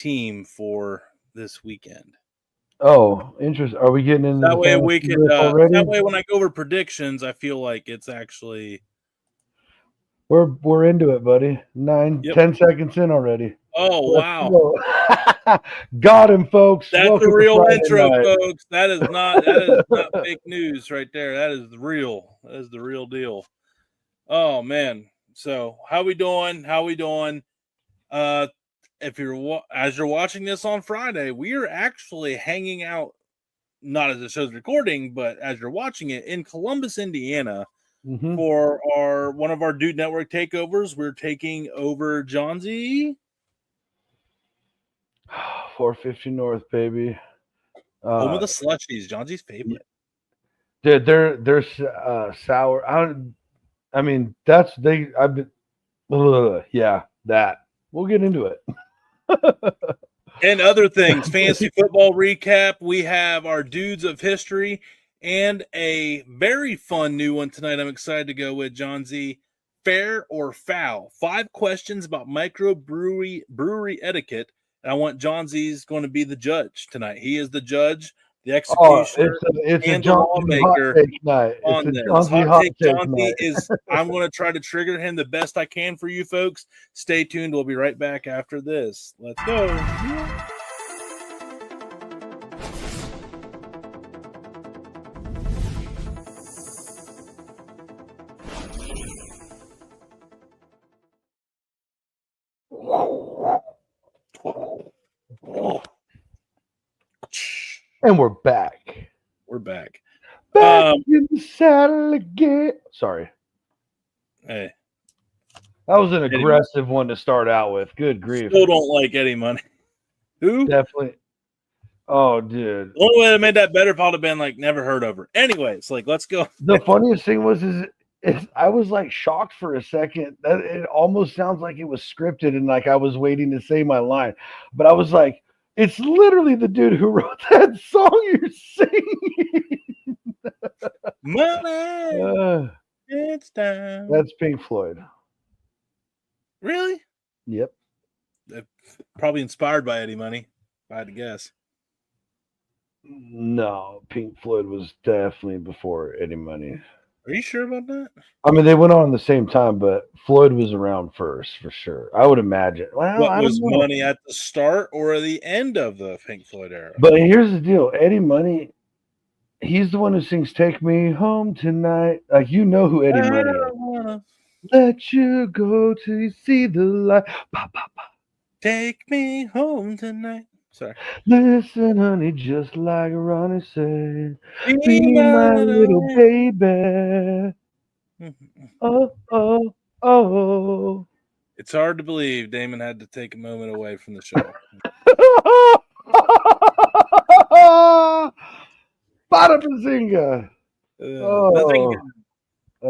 team for this weekend. Oh, interesting. Are we getting into That the way we fantasy could. bit already? That way, when I go over predictions, I feel like it's actually. We're into it, buddy. 10 seconds in already. Oh Let's wow! go. Got him, folks. That's Welcome a real to Friday intro, night. folks. That is not fake news right there. That is real. That is the real deal. Oh man. So how we doing? If you're as you're watching this on Friday, we are actually hanging out, not as the show's recording, but as you're watching it in Columbus, Indiana, for one of our Dude Network takeovers. We're taking over Johnsy. 450 North, baby. Home of the slushies, Johnsy's favorite. Dude, they're sour. I mean, that's I've been. Yeah, that. We'll get into it. And other things, fantasy football recap. We have our Dudes of History and a very fun new one tonight. I'm excited to go with Johnsy. Fair or foul? 5 questions about brewery etiquette. And I want Johnsy's going to be the judge tonight. He is the judge, the executioner, it's and a the lawmaker hot take night. on It's this. Johnsy Hot take night. Johnsy is. I'm going to try to trigger him the best I can for you folks. Stay tuned. We'll be right back after this. Let's go. And we're back. Back in the saddle again. Sorry. Hey. That was an aggressive one to start out with. Good grief. Still don't like Eddie Money. Who? Definitely. Oh, dude. The only way that made that better probably been like never heard of her. Anyways, like let's go. The funniest thing was I was like shocked for a second. That it almost sounds like it was scripted and like I was waiting to say my line. But I was like, it's literally the dude who wrote that song you're singing. Money. It's time. That's Pink Floyd. Really? Yep. Probably inspired by Eddie Money, if I had to guess. No, Pink Floyd was definitely before Eddie Money. Are you sure about that? I mean, they went on at the same time, but Floyd was around first for sure. I would imagine. Well, what was Money at the start or the end of the Pink Floyd era? But here's the deal: Eddie Money, he's the one who sings "Take Me Home Tonight." Like you know who Eddie Money is. Let you go till you see the light. Pa, pa, pa. Take me home tonight. Sorry. Listen, honey, just like Ronnie said, be my little baby. Oh, oh, oh. It's hard to believe Damon had to take a moment away from the show. Bada bazinga.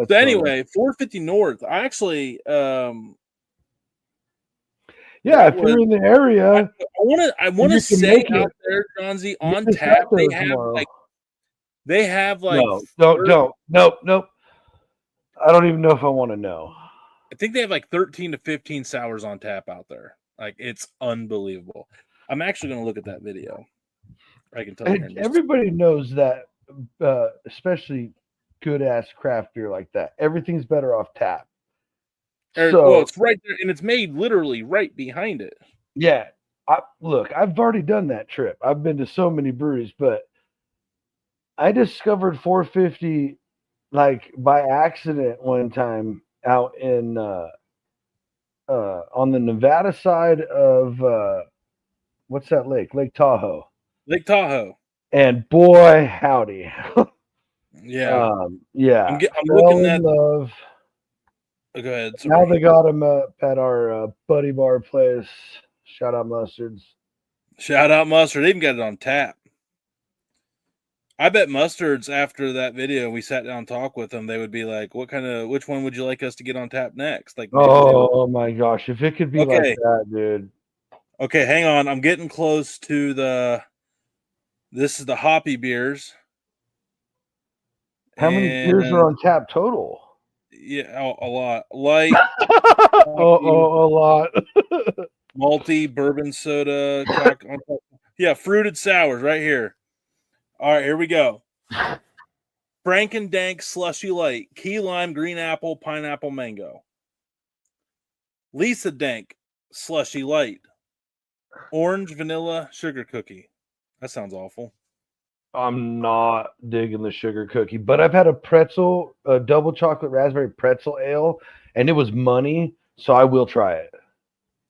So anyway, 450 North. I actually yeah, if you're in the area, I want to say out there, Johnsy, on tap they have like nope. I don't even know if I want to know. I think they have like 13 to 15 sours on tap out there. Like it's unbelievable. I'm actually going to look at that video. I can tell you. Everybody knows that, especially good ass craft beer like that. Everything's better off tap. Well, it's right there, and it's made literally right behind it. Yeah. I've already done that trip. I've been to so many breweries, but I discovered 450 like by accident one time out in on the Nevada side of what's that lake? Lake Tahoe. Lake Tahoe. And boy, howdy. Yeah. Yeah. I'm looking at love. Oh, go ahead. Sorry. Now they got him up at our Buddy Bar place. Shout out Mustards. Shout out Mustard. They even got it on tap. I bet Mustards, after that video, we sat down and talked with them, they would be like, which one would you like us to get on tap next? Like, oh my gosh. If it could be like that, dude. Okay, hang on. I'm getting close to this is the hoppy beers. How many beers are on tap total? Yeah, a lot. Like a lot. Malty, bourbon soda, yeah, fruited sours right here. All right, here we go. Franken Dank Slushy Light, key lime, green apple, pineapple, mango. Lisa Dank Slushy Light, orange, vanilla, sugar cookie. That sounds awful. I'm not digging the sugar cookie, but I've had a double chocolate raspberry pretzel ale, and it was money, so I will try it.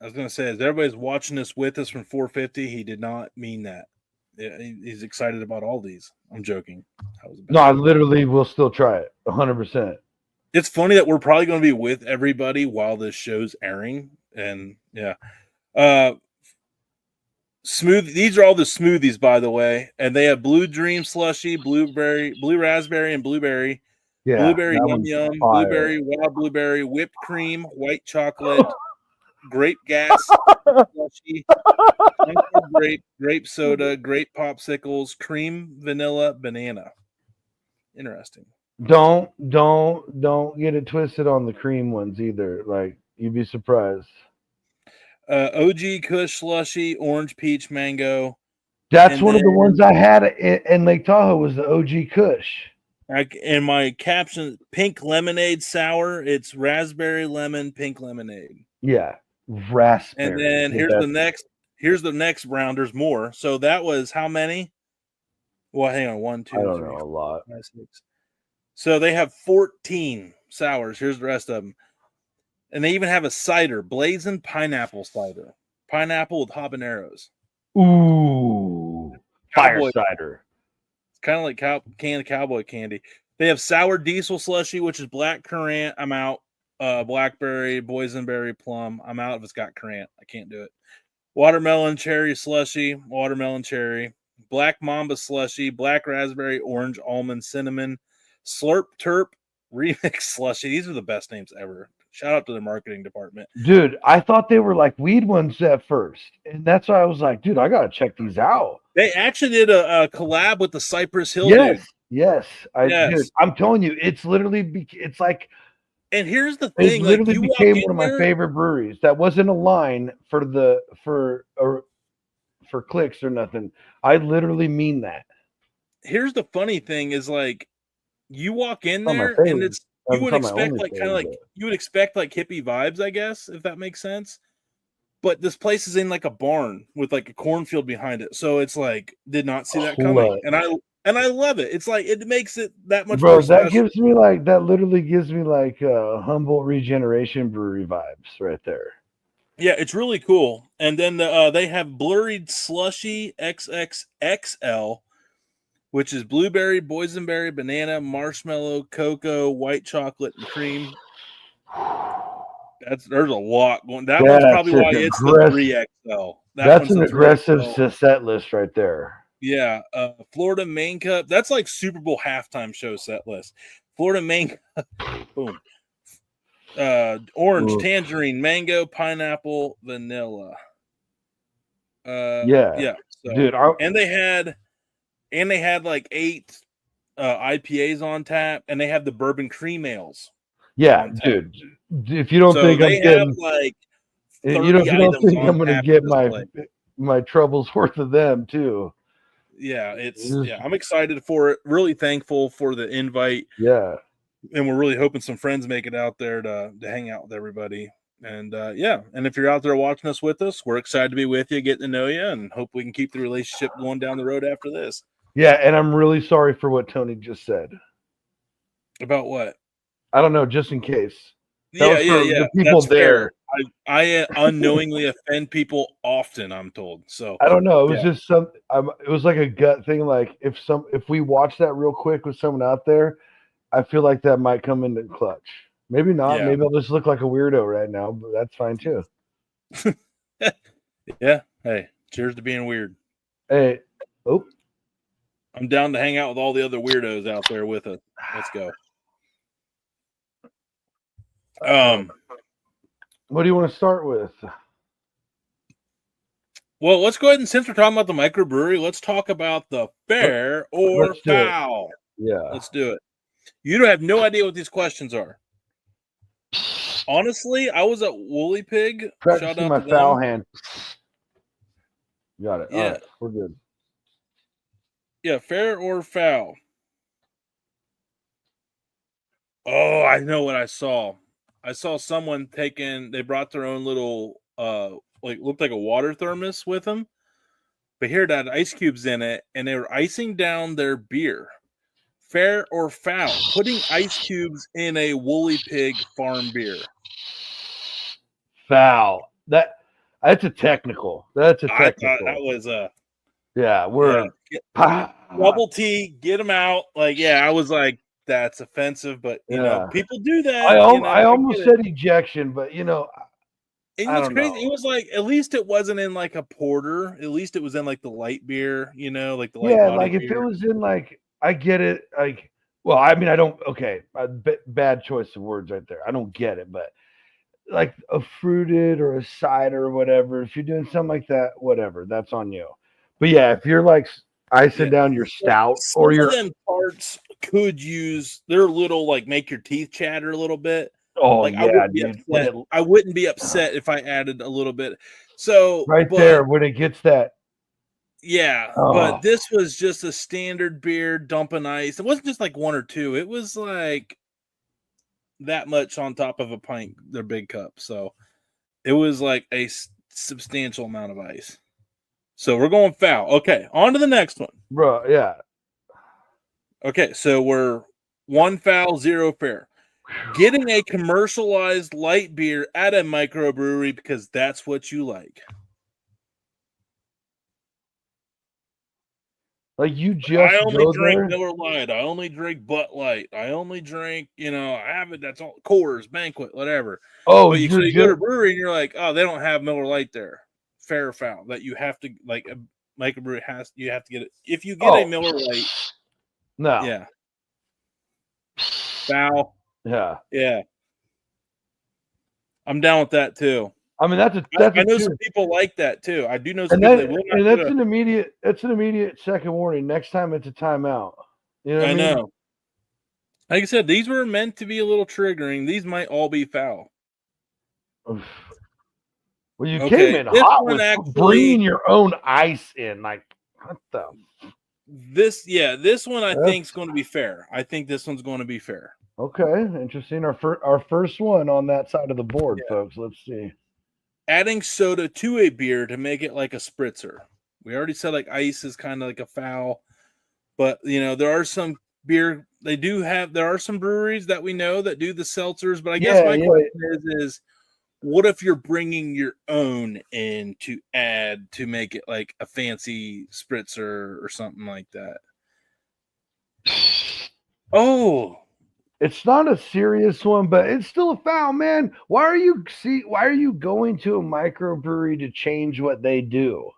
I was going to say, as everybody's watching this with us from 450, he did not mean that. He's excited about all these. I'm joking. No, I literally will still try it 100%. It's funny that we're probably going to be with everybody while this show's airing. And yeah. These are all the smoothies, by the way. And they have Blue Dream Slushy, blue raspberry, and blueberry. Yeah, Blueberry Yum Yum, fire. blueberry, wild blueberry, whipped cream, white chocolate, grape gas, slushy, grape soda, grape popsicles, cream, vanilla, banana. Interesting. Don't get it twisted on the cream ones either. Like, you'd be surprised. OG Kush slushy, orange, peach, mango. That's one of the ones I had in Lake Tahoe was the OG Kush. And my caption, pink lemonade sour. It's raspberry lemon, pink lemonade. Yeah, raspberry. And then here's the next round. There's more. So that was how many? Well, hang on. 1, 2, I don't 3, know, 4, a lot. 5, 6. So they have 14 sours. Here's the rest of them. And they even have a cider, blazing pineapple cider. Pineapple with habaneros. Ooh, fire cider. It's kind of like canned cowboy candy. They have sour diesel slushy, which is black currant. I'm out. Blackberry, boysenberry, plum. I'm out if it's got currant. I can't do it. Watermelon cherry slushy, watermelon cherry. Black mamba slushy, black raspberry, orange, almond, cinnamon. Slurp Terp remix slushy. These are the best names ever. Shout out to the marketing department. Dude, I thought they were like weed ones at first. And that's why I was like, dude, I got to check these out. They actually did a collab with the Cypress Hill dude. Yes. Dude, I'm telling you, it's literally, it's like. And here's the thing. It literally became one of my favorite breweries. That wasn't a line for clicks or nothing. I literally mean that. Here's the funny thing is, like, you walk in there and it's, you would expect you would expect like hippie vibes, I guess, if that makes sense. But this place is in like a barn with like a cornfield behind it, so it's like did not see that coming, and I love it. It's like it makes it that much more special. That literally gives me like Humboldt Regeneration Brewery vibes right there. Yeah, it's really cool. And then they have Blurried Slushy XXXL, which is blueberry, boysenberry, banana, marshmallow, cocoa, white chocolate, and cream. There's a lot going. That one's probably why it's the 3XL. That's an aggressive set list right there. Yeah, Florida Main Cup. That's like Super Bowl halftime show set list. Florida Main Cup. Boom. Orange, tangerine, mango, pineapple, vanilla. Yeah. So, dude, and they had like 8 IPAs on tap, and they have the bourbon cream ales. Yeah, dude. If you don't think I'm getting like, you don't think I'm going to get my troubles worth of them too. Yeah, I'm excited for it. Really thankful for the invite. Yeah, and we're really hoping some friends make it out there to hang out with everybody. And and if you're out there watching us with us, we're excited to be with you, getting to know you, and hope we can keep the relationship going down the road after this. Yeah, and I'm really sorry for what Tony just said. About what? I don't know, just in case. Yeah. The people there. I unknowingly offend people often, I'm told. So I don't know. It was just it was like a gut thing. Like if we watch that real quick with someone out there, I feel like that might come into clutch. Maybe not. Yeah. Maybe I'll just look like a weirdo right now, but that's fine too. Yeah. Hey, cheers to being weird. Hey. Oh. I'm down to hang out with all the other weirdos out there with us. Let's go. What do you want to start with? Well, let's go ahead and since we're talking about the microbrewery, let's talk about the fair or foul. Yeah. Let's do it. You don't have no idea what these questions are. Honestly, I was at Woolly Pig. Shout Practicing out my to foul them. hand. Got it. Yeah. All right, we're good. Yeah, fair or foul? Oh, I know what I saw. I saw someone they brought their own little, looked like a water thermos with them. But here it had ice cubes in it, and they were icing down their beer. Fair or foul? Putting ice cubes in a Woolly Pig farm beer. Foul. That's a technical. That's a I technical. thought that was yeah, we're double T, get them out. Like, yeah, I was like, that's offensive, but you know, people do that. I almost said ejection, but and what's crazy, it was like, at least it wasn't in like a porter. At least it was in like the light beer, like the light body like beer. if it was in like, I get it. Like, well, I mean, I don't. Okay, bad choice of words right there. I don't get it, but like a fruited or a cider or whatever. If you're doing something like that, whatever, that's on you. But yeah, if you're like icing down your stout or your them parts could use their little like make your teeth chatter a little bit. Oh like, yeah, I wouldn't be upset if I added a little bit. So there when it gets that. Yeah, but this was just a standard beer dumping ice. It wasn't just like one or two. It was like that much on top of a pint, their big cup. So it was like a substantial amount of ice. So we're going foul. Okay, on to the next one. Bro, yeah. Okay, so we're 1 foul, 0 fair. Getting a commercialized light beer at a microbrewery because that's what you like. Like you just I only drink Miller Lite. I only drink Butt Light. I only drink, I have it. That's all Coors, Banquet, whatever. Oh, but you go to a brewery and you're like, oh, they don't have Miller Lite there. Fair or foul? That you have to like a microbrewery you have to get it. If you get a Miller Lite, no, yeah, foul, yeah. I'm down with that too. I mean, I know some people like that too. I do know some people that will not. And that's an immediate second warning. Next time it's a timeout. You know what I mean? know. Like I said, these were meant to be a little triggering. These might all be foul. Well, you came in hot with bringing your own ice in. Like, what the? This one I think is going to be fair. I think this one's going to be fair. Okay, interesting. Our first one on that side of the board, folks. Let's see. Adding soda to a beer to make it like a spritzer. We already said like ice is kind of like a foul, but there are some beer there are some breweries that we know that do the seltzers. But I guess my question is, what if you're bringing your own in to add to make it like a fancy spritzer or something like that? Oh, it's not a serious one, but it's still a foul, man. Why are you going to a microbrewery to change what they do?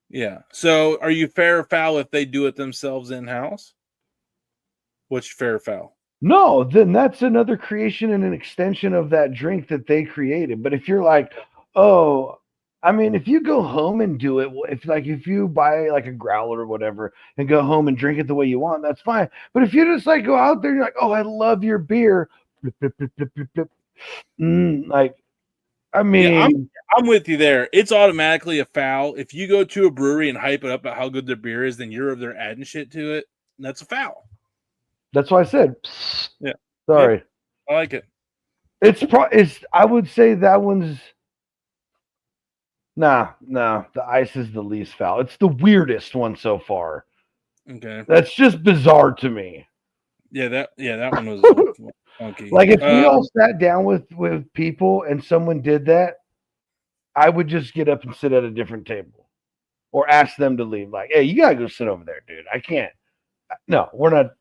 Yeah. So are you fair or foul if they do it themselves in-house? What's fair or foul? No, then that's another creation and an extension of that drink that they created. But if you're like, oh, I mean, if you go home and do it, if you buy like a growler or whatever and go home and drink it the way you want, that's fine. But if you just like go out there and you're like, oh, I love your beer, like, I mean, yeah, I'm with you there. It's automatically a foul. If you go to a brewery and hype it up about how good their beer is, then you're over there adding shit to it. And that's a foul. That's why I said, yeah. Sorry, yep. I like it. I would say that one's. Nah, the ice is the least foul. It's the weirdest one so far. Okay. That's just bizarre to me. Yeah, that one was funky. Like if we all sat down with people and someone did that, I would just get up and sit at a different table or ask them to leave. Like, hey, you gotta go sit over there, dude. I can't. No, we're not.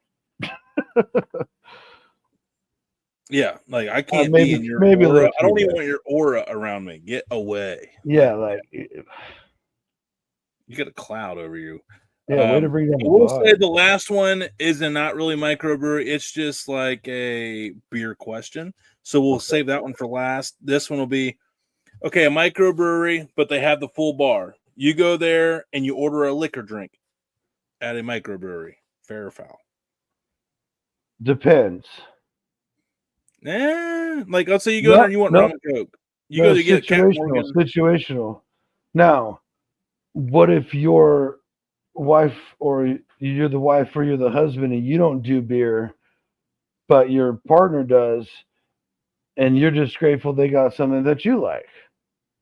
Yeah, like I can't be in your aura. I don't even want your aura around me. Get away. Yeah, like you got a cloud over you. Yeah, way to bring that. I will say the last one is not really microbrewery. It's just like a beer question. So we'll save that one for last. This one will be a microbrewery, but they have the full bar. You go there and you order a liquor drink at a microbrewery. Fair or foul? Depends. Like let's say you go there and you want rum and coke. You go to get Captain Morgan. Situational. Now, what if your wife or you're the wife or you're the husband and you don't do beer, but your partner does, and you're just grateful they got something that you like?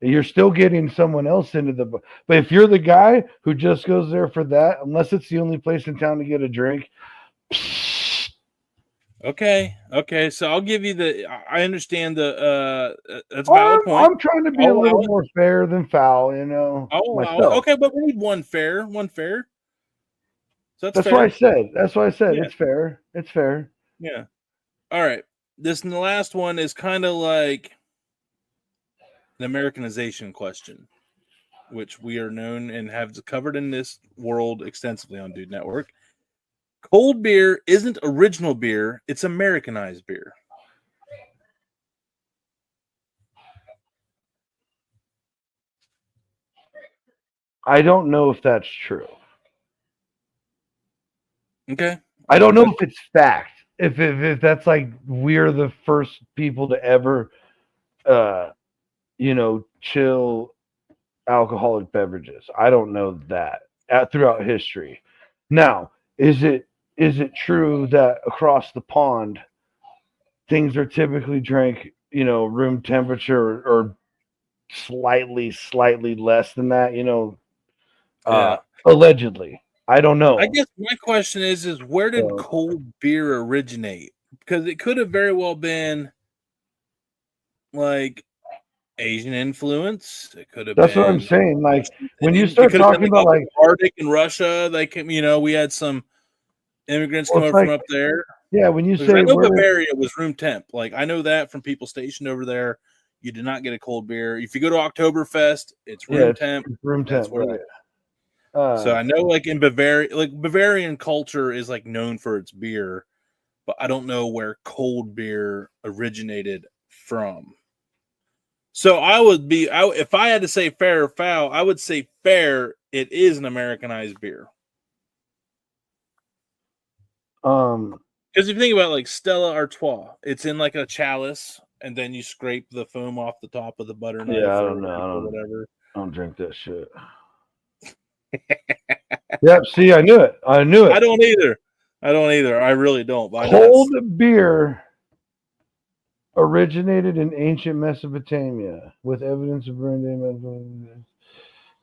You're still getting someone else into the. But if you're the guy who just goes there for that, unless it's the only place in town to get a drink. Okay. So I'll give you the. I understand the. That's a valid point. I'm trying to be a little more fair than foul, you know. Myself. Okay, but we need one fair. So that's fair. What I said. That's why I said. Yeah. It's fair. It's fair. Yeah. All right. The last one is kind of like the Americanization question, which we are known and have covered in this world extensively on Dude Network. Cold beer isn't original beer, it's Americanized beer. I don't know if that's true. Okay. I don't know if it's fact. If that's like we're the first people to ever chill alcoholic beverages. I don't know that throughout history. Now, is it true that across the pond things are typically drank, room temperature or slightly less than that, allegedly? I don't know. I guess my question is where did cold beer originate? Because it could have very well been like Asian influence. It could have. That's what I'm saying. Like when you start talking about like Arctic and Russia, they came. We had some immigrants come over from up there. Yeah, when you say I know Bavaria was room temp. Like I know that from people stationed over there. You did not get a cold beer. If you go to Oktoberfest, it's room temp. It's room temp. Right. So I know, like in Bavaria, like Bavarian culture is like known for its beer, but I don't know where cold beer originated from. So I would be, if I had to say fair or foul, I would say fair. It is an Americanized beer. Because if you think about like Stella Artois, it's in like a chalice, and then you scrape the foam off the top of the butter knife. Yeah, I don't know. Whatever. I don't drink that shit. Yep. See, I knew it. I don't either. I really don't. But cold beer originated in ancient Mesopotamia with evidence of brewing day.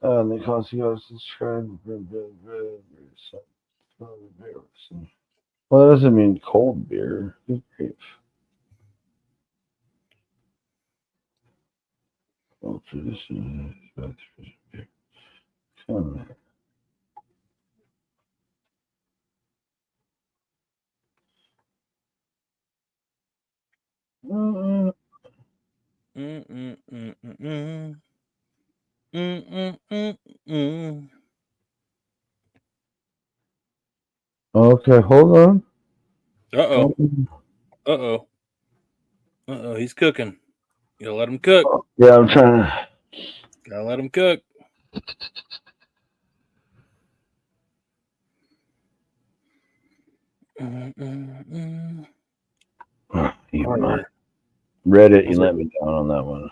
The Consios described. Well, that doesn't mean cold beer. Good grief. Well, tradition is about beer. Come on. Okay, hold on. Uh-oh. He's cooking. You gotta let him cook. Yeah, I'm trying to. Gotta let him cook. Reddit, you let me down on that one.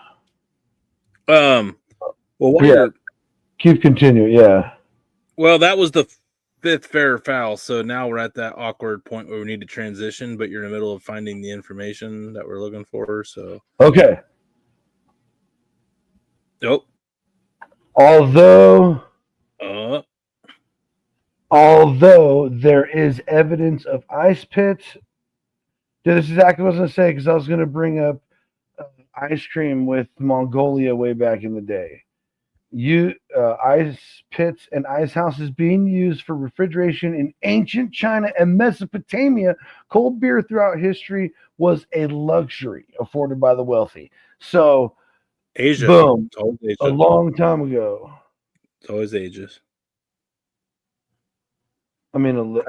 Well, keep continuing. Yeah. Well, that was the fifth fair or foul. So now we're at that awkward point where we need to transition, but you're in the middle of finding the information that we're looking for. So okay. Nope. Although there is evidence of ice pits. This is exactly what I was going to say because I was going to bring up ice cream with Mongolia way back in the day. Ice pits and ice houses being used for refrigeration in ancient China and Mesopotamia. Cold beer throughout history was a luxury afforded by the wealthy. So, Asia, boom, a long time ago. It's always ages. I mean,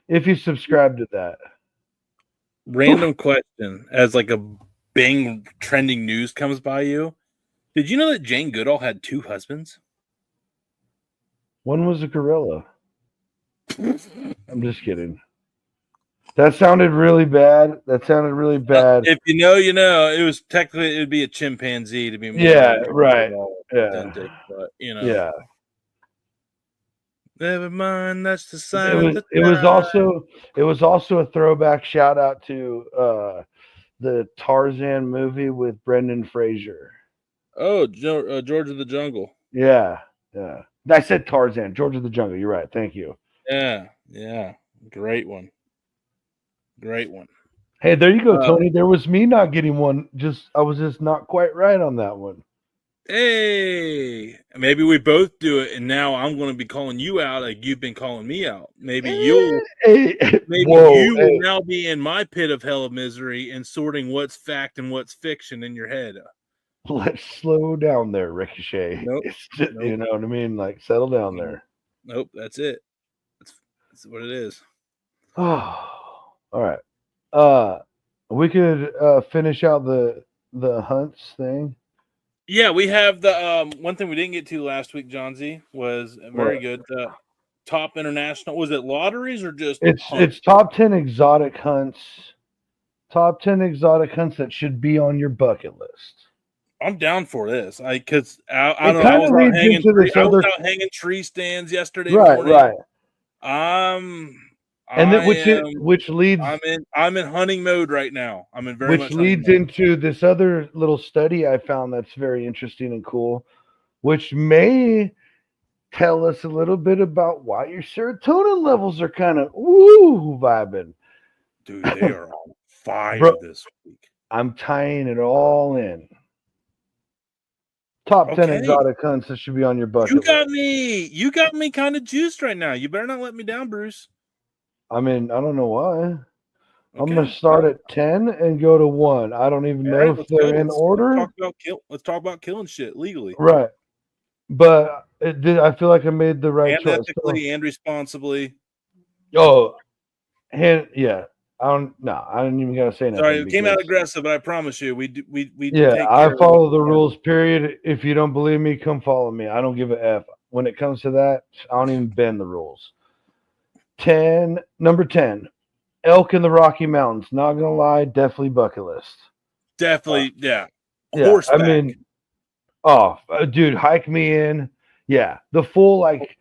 if you subscribe to that. Random question as like a Bing trending news comes by you. Did you know that Jane Goodall had 2 husbands? One was a gorilla. I'm just kidding. That sounded really bad. If you know, you know. It was technically, it'd be a chimpanzee to be Yeah, more right. Yeah, authentic, but you know. yeah. Never mind, that's the It sign of was the it was time. also it was also a throwback shout out to the Tarzan movie with Brendan Fraser. Oh, George of the Jungle. Yeah, yeah. I said Tarzan, George of the Jungle. You're right. Thank you. Yeah, yeah. Great one. Great one. Hey, there you go, Uh, Tony. There was me not getting one. I was just not quite right on that one. Hey, maybe we both do it, and now I'm going to be calling you out like you've been calling me out. Hey, Maybe whoa, you will hey, now be in my pit of hell of misery and sorting what's fact and what's fiction in your head. let's slow down there, Ricochet. Nope, It's just, nope, you know what I mean? Like, settle down nope, there. nope. That's it. That's what it is. Oh, all right. Uh, we could finish out the hunts thing. Yeah, we have the one thing we didn't get to last week, Johnsy, was What? very good. Top international, was it lotteries or just hunt? It's top 10 exotic hunts. Top 10 exotic hunts that should be on your bucket list. I'm down for this. Because I It don't know. kind of leads into this I was other out hanging tree stands yesterday right, morning. right. Um, And I then am. which leads I'm in hunting mode right now. I'm in very which much hunting leads mode. into this other little study I found that's very interesting and cool, which may tell us a little bit about why your serotonin levels are kind of woo vibing. Dude, they are on Bro, fire this week. I'm tying it all in. Top 10 Okay, exotic hunts that should be on your bucket list. you got me kind of juiced right now. You better not let me down, Bruce. I mean, I don't know why. I'm gonna Okay, start at 10 and go to 1. I don't even all know right, if let's go. they're in order. Let's talk about killing shit legally Right. But I feel like I made the right and choice. So, ethically and responsibly. oh, yeah. I don't even gotta say Sorry, nothing it came out because aggressive, but I promise you, we yeah, take I care of what follow the we can. rules. Period. If you don't believe me, come follow me. I don't give a f. When it comes to that, I don't even bend the rules. Number 10, elk in the Rocky Mountains. Not gonna lie, definitely bucket list. Definitely, yeah. Yeah, I Horseback. mean, oh, dude, hike me in. Yeah, the full like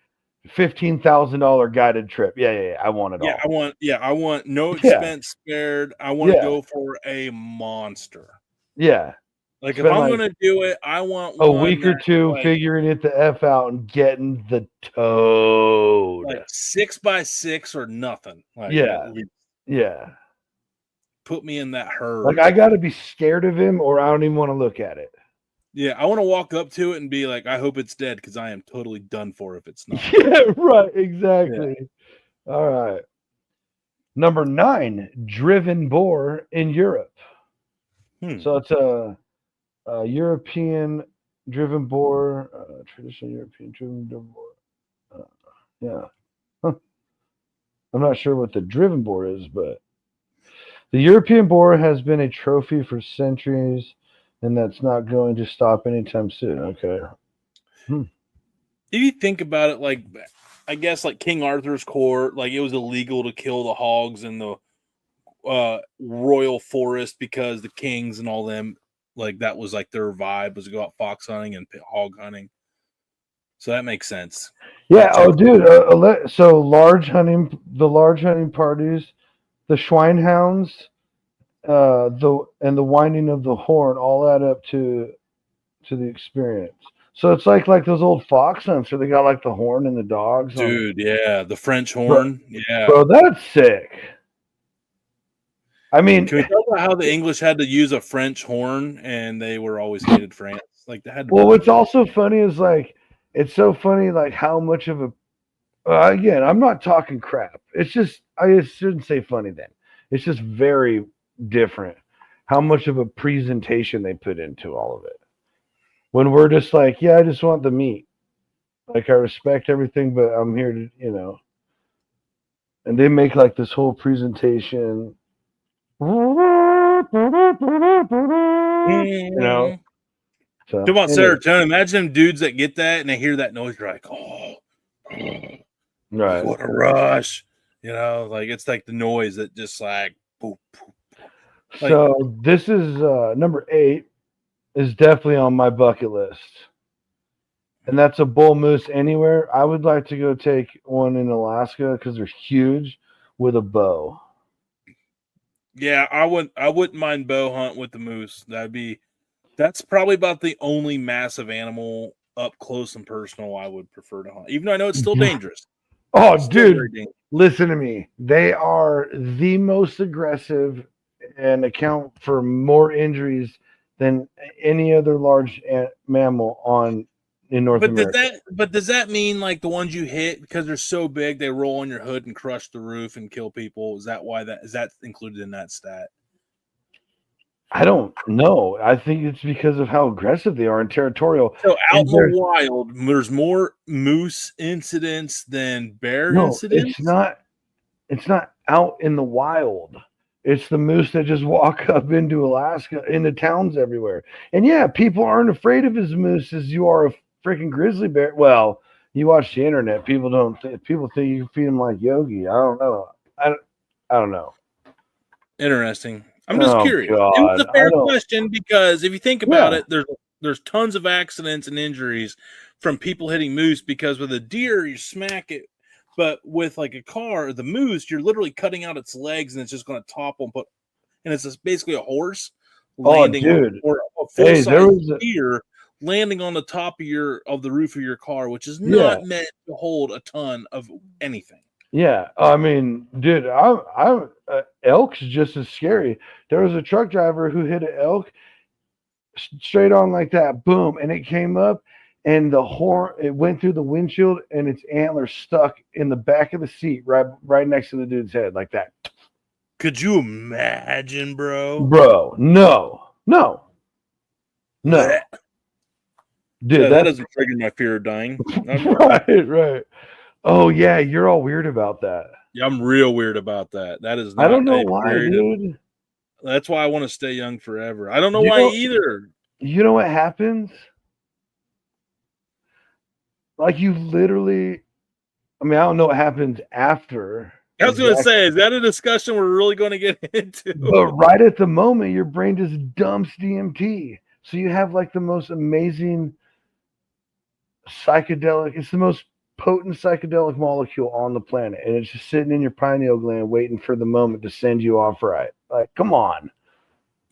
$15,000 guided trip. Yeah. I want it all. I want no Yeah, expense spared. I want to yeah, go for a monster. yeah. Like if Spend I'm like gonna do it, I want a one week or that two figuring it the f out and getting the toad. like 6x6 or nothing. Like at Yeah, least yeah. put me in that Like herd. I got to be scared of him, or I don't even want to look at it. Yeah, I want to walk up to it and be like, I hope it's dead because I am totally done for if it's not. Yeah, right. Yeah. Exactly. All right. Number 9, driven boar in Europe. So it's a European driven boar, traditional European driven boar. Yeah. Huh. I'm not sure what the driven boar is, but the European boar has been a trophy for centuries, and that's not going to stop anytime soon. Okay. If you think about it, like I guess like King Arthur's court, like it was illegal to kill the hogs in the royal forest because the kings and all them, like that was like their vibe was to go out fox hunting and hog hunting. So that makes sense. Yeah. That Oh, checks. dude. So the large hunting parties, the Schweinhounds, the winding of the horn all add up to the experience. So it's like those old fox hunts where they got like the horn and the dogs on it. Dude, yeah, the French Bro, horn. Yeah. bro, that's sick. I mean, Can we talk about how the English had to use a French horn and they were always hated France? Like they had to well, break what's it. also funny is like it's so funny like how much of a again, I'm not talking crap. It's just I shouldn't say funny then. It's just very different how much of a presentation they put into all of it. When we're just like, yeah, I just want the meat. Like I respect everything, but I'm here to, and they make like this whole presentation. You know. Talk So about anyway, serotonin. Imagine them dudes that get that and they hear that noise. You're like, oh, like right. what a rush. You know, like it's like the noise that just like boop, boop. Like, so this is number 8 is definitely on my bucket list. And that's a bull moose anywhere. I would like to go take one in Alaska because they're huge with a bow. yeah, I wouldn't mind bow hunt with the moose. That's probably about the only massive animal up close and personal I would prefer to hunt. Even though I know it's still dangerous. Oh, It's still very dude, dangerous. listen to me. They are the most aggressive and account for more injuries than any other large mammal in North America. But does that mean like the ones you hit because they're so big they roll on your hood and crush the roof and kill people? Is that included in that stat? I don't know. I think it's because of how aggressive they are and territorial. So out And in the wild, there's more moose incidents than bear incidents. It's not out in the wild. It's the moose that just walk up into Alaska, into towns everywhere. And yeah, people aren't afraid of as moose as you are a freaking grizzly bear. Well, you watch the internet, people think you feed them like Yogi. I don't know. I don't know. Interesting. I'm just curious. God, it was a fair question because if you think about it, there's tons of accidents and injuries from people hitting moose because with a deer you smack it, but with like a car, the moose you're literally cutting out its legs and it's just going to topple and it's just basically a horse landing or a full-size deer landing on the top of the roof of your car, which is not meant to hold a ton of anything. Yeah, I mean, dude, elk's just as scary. There was a truck driver who hit an elk straight on like that, boom, and it came up, and the horn it went through the windshield, and its antler stuck in the back of the seat, right next to the dude's head, like that. Could you imagine, bro? Bro, no. Dude, that doesn't trigger my fear of dying. Right. Oh yeah, you're all weird about that. Yeah, I'm real weird about that. That is not I don't know why, dude. That's why I want to stay young forever. I don't know why either. You know what happens? Like you literally, I mean, I don't know what happens after. I was going to say, is that a discussion we're really going to get into? But right at the moment, your brain just dumps DMT. So you have like the most amazing psychedelic, it's the most potent psychedelic molecule on the planet. And it's just sitting in your pineal gland waiting for the moment to send you off right. Like, come on.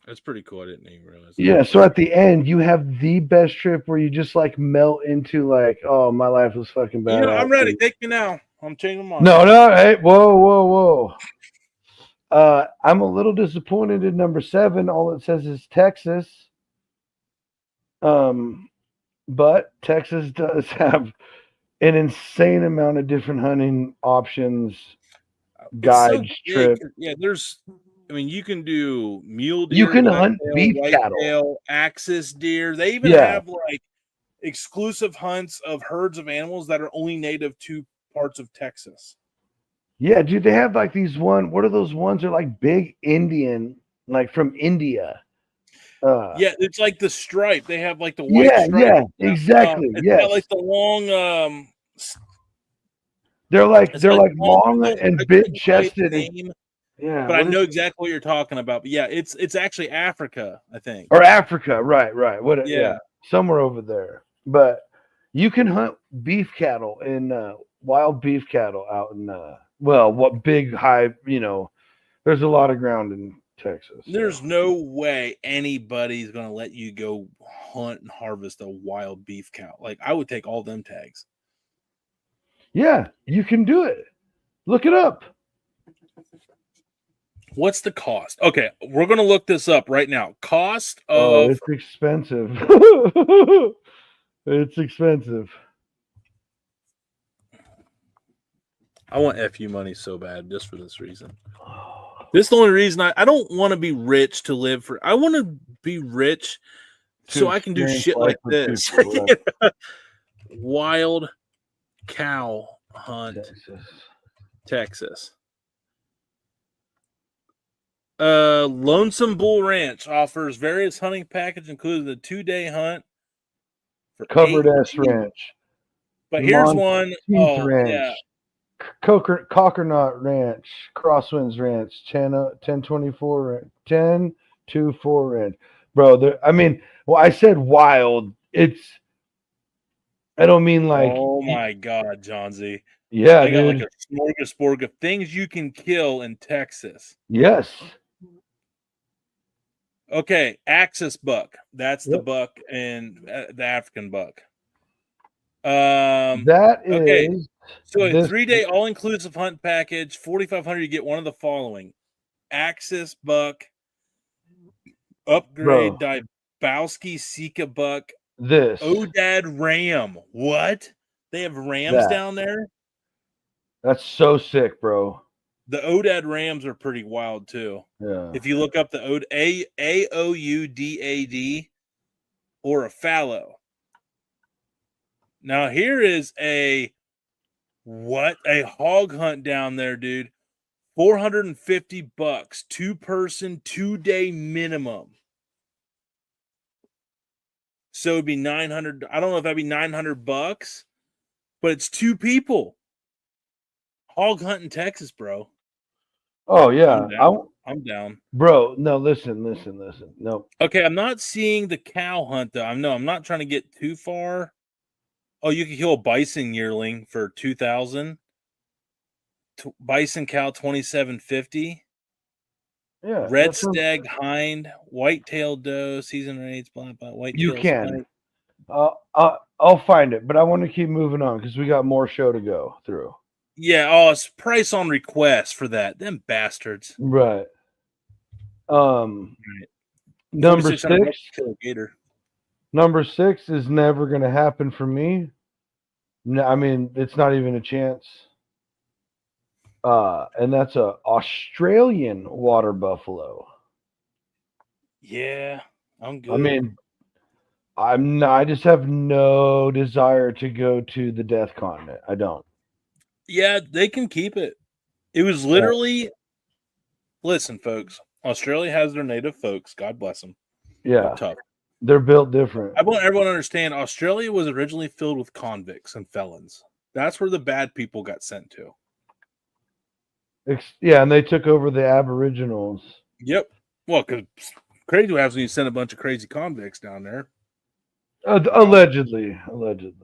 That's pretty cool. I didn't even realize that. Yeah, so at the end, you have the best trip where you just like melt into like, oh, my life was fucking bad. I'm ready. Take me now. I'm changing my mind. No, hey, whoa. I'm a little disappointed in number 7. All it says is Texas. But Texas does have an insane amount of different hunting options, guides, trips. Yeah, you can do mule deer. You can hunt beef cattle, axis deer. They even have like exclusive hunts of herds of animals that are only native to parts of Texas. Yeah, dude, they have like these what are those ones? They're like big Indian, like from India. Yeah, it's like the stripe. They have like the white stripe. Yeah, exactly. It's got like the long they're like long and big chested. Yeah, but I know exactly what you're talking about. But yeah, it's actually Africa, I think. Or Africa, right. Yeah, somewhere over there. But you can hunt beef cattle and wild beef cattle out in what big high, there's a lot of ground in Texas. There's no way anybody's gonna let you go hunt and harvest a wild beef cow. Like I would take all them tags. Yeah, you can do it. Look it up. What's the cost? Okay, we're gonna look this up right now. Cost of it's expensive. It's expensive. I want FU money so bad just for this reason. This is the only reason I don't want to be rich to live for. I want to be rich so I can do shit like this. People, right? Wild cow hunt, Texas. Lonesome Bull Ranch offers various hunting packages, including the 2-day hunt for Covered S Ranch. But here's one. Ranch. Yeah. Cockernot Ranch, Crosswinds Ranch, 1024, 1024 Ranch. Bro, I mean, well, I said wild. I don't mean like, Oh my God, Johnsy. yeah, I got like dude. a smorgasbord of things you can kill in Texas. Yes. Okay, axis buck. That's the Yep. buck and the African buck. That Okay. is So a this, 3-day all-inclusive hunt package, 4,500. You get one of the following: axis buck, upgrade bro. Dybowski Sika buck, This, Odad ram. What? They have rams that. down there? That's so sick, bro. The Odad rams are pretty wild too. Yeah. If you look up the Aoudad or a fallow. Now here is a hog hunt down there, dude. $450, 2-person, 2-day minimum. So it'd be 900. I don't know if that'd be $900, but it's 2 people. Hog hunt in Texas, bro. Oh yeah. I'm down. Bro, no, listen. No. Okay, I'm not seeing the cow hunt though. I'm not trying to get too far. Oh, you can kill a bison yearling for 2,000. Bison cow 2,750. Yeah. Red stag hind, whitetail doe, season rates, blah blah. Whitetail You can. spike. I'll find it, but I want to keep moving on because we got more show to go through. Yeah, oh, it's price on request for that. Them bastards. Right. Right. Number 4,600 six. to kill a gator. Number 6 is never going to happen for me. No, I mean, it's not even a chance. And that's a Australian water buffalo. Yeah, I'm good. I mean, I just have no desire to go to the death continent. I don't. Yeah, they can keep it. It was literally. Listen, folks. Australia has their native folks. God bless them. Yeah. They're tough. They're built different. I want everyone to understand Australia was originally filled with convicts and felons. That's where the bad people got sent to. Yeah, and they took over the Aboriginals. Yep. Well, because crazy what happens when you send a bunch of crazy convicts down there. Allegedly.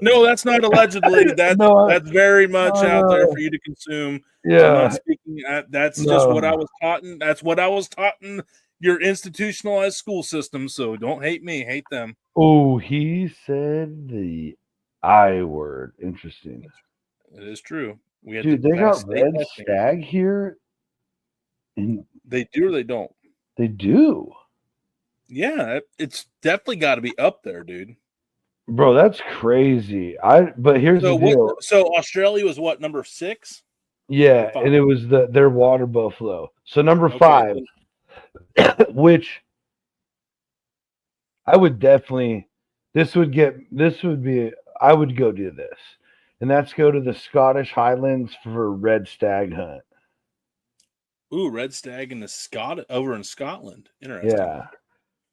No, that's not allegedly. That's very much out there for you to consume. Yeah. I'm not speaking. That's just what I was taught. That's what I was taught in your institutionalized school system. So don't hate me. Hate them. Oh, he said the I word. Interesting. It is true. Dude, they got red stag here. They do or they don't? They do. Yeah, it's definitely got to be up there, dude. Bro, that's crazy. But here's the deal. So Australia was what, number 6? Yeah, and it was their water buffalo. So number 5, which I would definitely I would go do this. And that's go to the Scottish Highlands for red stag hunt. Ooh, red stag over in Scotland. Interesting. Yeah.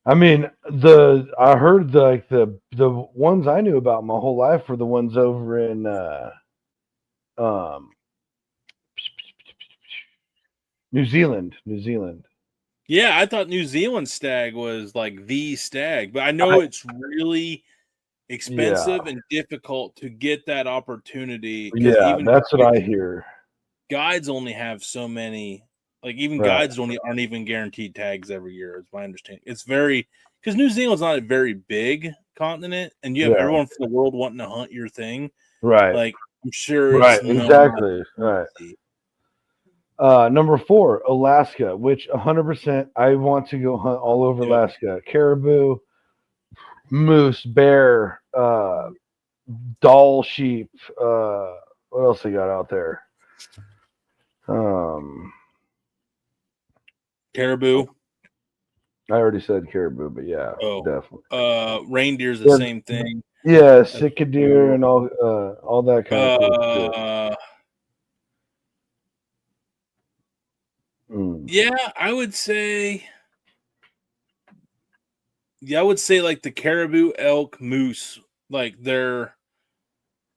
I mean, I heard the ones I knew about my whole life were the ones over in New Zealand. Yeah, I thought New Zealand stag was like the stag, but I know it's really expensive and difficult to get that opportunity. Yeah, that's what I hear. Guides only have so many. Like even guides aren't even guaranteed tags every year, is my understanding. It's very because New Zealand's not a very big continent, and you have everyone from the world wanting to hunt your thing. Right. Like I'm sure. Exactly. Right. Number 4, Alaska, which 100% I want to go hunt all over Alaska. Caribou, moose, bear, Dall sheep. What else they got out there? Caribou. I already said caribou, but yeah, definitely. Reindeer's the same thing. Yeah, sitka deer and all that kind of cool shit. Yeah, I would say like the caribou, elk, moose, like their